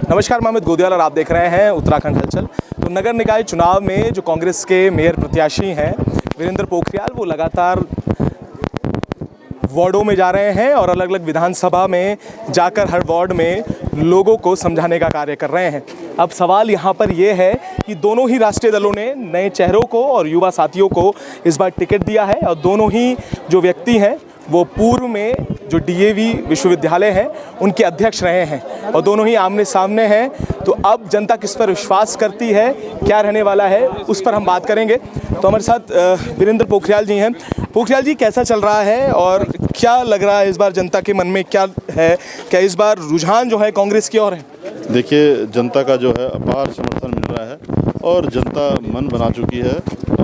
नमस्कार, मैं अमित गोदियाल और आप देख रहे हैं उत्तराखंड हलचल। तो नगर निकाय चुनाव में जो कांग्रेस के मेयर प्रत्याशी हैं वीरेंद्र पोखरियाल, वो लगातार वार्डों में जा रहे हैं और अलग अलग विधानसभा में जाकर हर वार्ड में लोगों को समझाने का कार्य कर रहे हैं। अब सवाल यहाँ पर ये है कि दोनों ही राष्ट्रीय दलों ने नए चेहरों को और युवा साथियों को इस बार टिकट दिया है और दोनों ही जो व्यक्ति हैं वो पूर्व में जो डीएवी विश्वविद्यालय हैं उनके अध्यक्ष रहे हैं और दोनों ही आमने सामने हैं। तो अब जनता किस पर विश्वास करती है, क्या रहने वाला है, उस पर हम बात करेंगे। तो हमारे साथ वीरेंद्र पोखरियाल जी हैं। पोखरियाल जी, कैसा चल रहा है और क्या लग रहा है इस बार जनता के मन में क्या है? क्या इस बार रुझान जो है कांग्रेस की ओर है? देखिए, जनता का जो है अपार समर्थन मिल रहा है और जनता मन बना चुकी है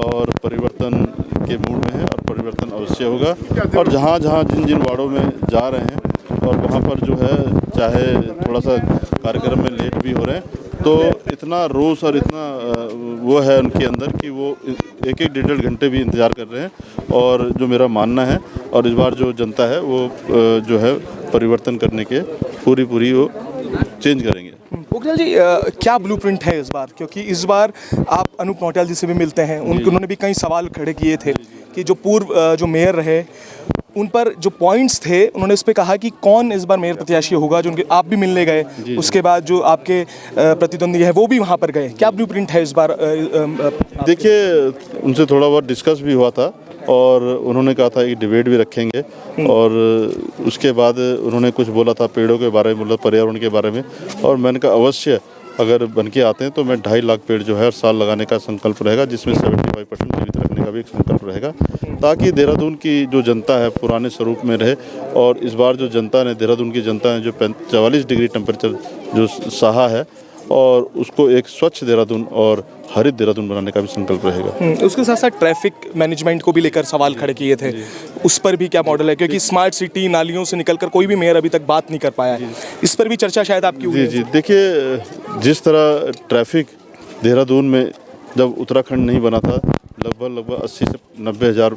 और परिवर्तन के मूड में है और परिवर्तन अवश्य होगा। और जहाँ जहाँ जिन जिन वार्डों में जा रहे हैं और वहाँ पर जो है, चाहे थोड़ा सा कार्यक्रम में लेट भी हो रहे हैं, तो इतना रोष और इतना वो है उनके अंदर कि वो एक एक डेढ़ घंटे भी इंतज़ार कर रहे हैं। और जो मेरा मानना है, और इस बार जो जनता है वो जो है परिवर्तन करने के पूरी वो चेंज करेंगे। पोखरियाल जी, क्या ब्लूप्रिंट है इस बार? क्योंकि इस बार आप अनूप नौटियाल जी से भी मिलते हैं, उन्होंने भी कई सवाल खड़े किए थे कि जो पूर्व जो मेयर रहे उन पर जो पॉइंट्स थे, उन्होंने इस पे कहा कि कौन इस बार मेयर प्रत्याशी होगा। जो उनके आप भी मिलने गए, उसके बाद जो आपके प्रतिद्वंदी है वो भी वहाँ पर गए। क्या ब्लूप्रिंट है इस बार? देखिए, उनसे थोड़ा बहुत डिस्कस भी हुआ था और उन्होंने कहा था कि डिबेट भी रखेंगे। और उसके बाद उन्होंने कुछ बोला था पेड़ों के बारे में, बोला पर्यावरण के बारे में। और मैंने कहा अवश्य अगर बन के आते हैं तो मैं 2.5 लाख पेड़ जो है हर साल लगाने का संकल्प रहेगा, जिसमें 75% जीवित रखने का भी एक संकल्प रहेगा, ताकि देहरादून की जो जनता है पुराने स्वरूप में रहे। और इस बार जो जनता ने, देहरादून की जनता ने जो 44 डिग्री टेम्परेचर जो सहा है, और उसको एक स्वच्छ देहरादून और हरित देहरादून बनाने का भी संकल्प रहेगा। उसके साथ साथ ट्रैफिक मैनेजमेंट को भी लेकर सवाल खड़े किए थे, उस पर भी क्या मॉडल है? क्योंकि स्मार्ट सिटी, नालियों से निकलकर कोई भी मेयर अभी तक बात नहीं कर पाया है, इस पर भी चर्चा शायद आपकी हुई है। जी, देखिए, जिस तरह ट्रैफिक देहरादून में जब उत्तराखंड नहीं बना था, लगभग 80 से 90 हज़ार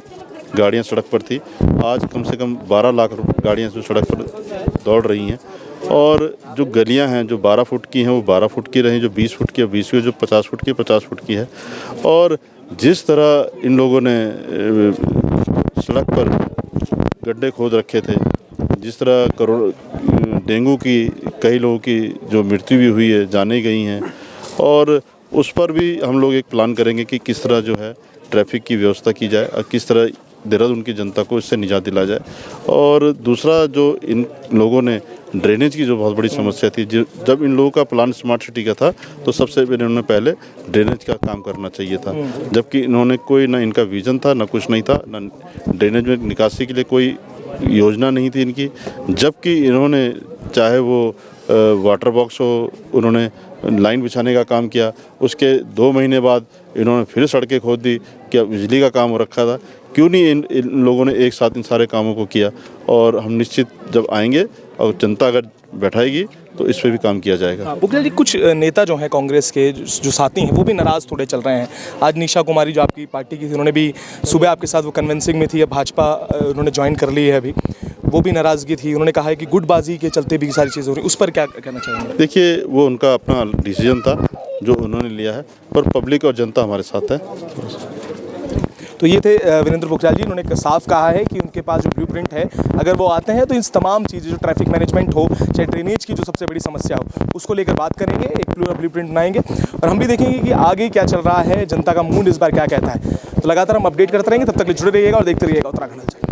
गाड़ियाँ सड़क पर थी। आज कम से कम 12 लाख गाड़ियाँ जो सड़क पर दौड़ रही हैं। और जो गलियां हैं जो 12 फुट की हैं वो 12 फुट की रहीं, जो 20 फुट की है 20 की, जो 50 फुट की 50 फुट की है। और जिस तरह इन लोगों ने सड़क पर गड्ढे खोद रखे थे, जिस तरह डेंगू की कई लोगों की जो मृत्यु भी हुई है, जाने गई हैं, और उस पर भी हम लोग एक प्लान करेंगे कि किस तरह जो है ट्रैफिक की व्यवस्था की जाए और किस तरह देहरादून की जनता को इससे निजात दिला जाए। और दूसरा, जो इन लोगों ने ड्रेनेज की जो बहुत बड़ी समस्या थी, जब इन लोगों का प्लान स्मार्ट सिटी का था तो सबसे इन्होंने पहले ड्रेनेज का काम करना चाहिए था, जबकि इन्होंने कोई ना इनका विजन था, ना कुछ नहीं था, ना ड्रेनेज में निकासी के लिए कोई योजना नहीं थी इनकी। जबकि इन्होंने चाहे वो वाटर बॉक्स हो, उन्होंने लाइन बिछाने का काम किया, उसके 2 महीने बाद इन्होंने फिर सड़कें खोद दी। क्या बिजली का काम हो रखा था? क्यों नहीं इन लोगों ने एक साथ इन सारे कामों को किया? और हम निश्चित जब आएंगे और जनता अगर बैठाएगी तो इस पर भी काम किया जाएगा। पोखरियाल जी, कुछ नेता जो हैं कांग्रेस के जो साथी हैं वो भी नाराज़ थोड़े चल रहे हैं। आज निशा कुमारी जो आपकी पार्टी की थी, उन्होंने भी सुबह आपके साथ वो कन्विंसिंग में थी, अब भाजपा उन्होंने ज्वाइन कर ली है, अभी वो भी नाराज़गी थी। उन्होंने कहा है कि गुटबाजी के चलते भी सारी चीज़ें हो रही, उस पर क्या कहना चाहेंगे? देखिए, वो उनका अपना डिसीजन था जो उन्होंने लिया है, पर पब्लिक और जनता हमारे साथ है। तो ये थे वीरेंद्र पोखरियाल जी। उन्होंने साफ कहा है कि उनके पास जो ब्लूप्रिंट है, अगर वो आते हैं तो इन तमाम चीज़ें, जो ट्रैफिक मैनेजमेंट हो, चाहे ड्रेनेज की जो सबसे बड़ी समस्या हो, उसको लेकर बात करेंगे, एक ब्लूप्रिंट बनाएंगे और हम भी देखेंगे कि आगे क्या चल रहा है, जनता का मूड इस बार क्या कहता है। तो लगातार हम अपडेट करते रहेंगे, तब तक जुड़े रहिएगा और देखते रहिएगा उत्तराखंड।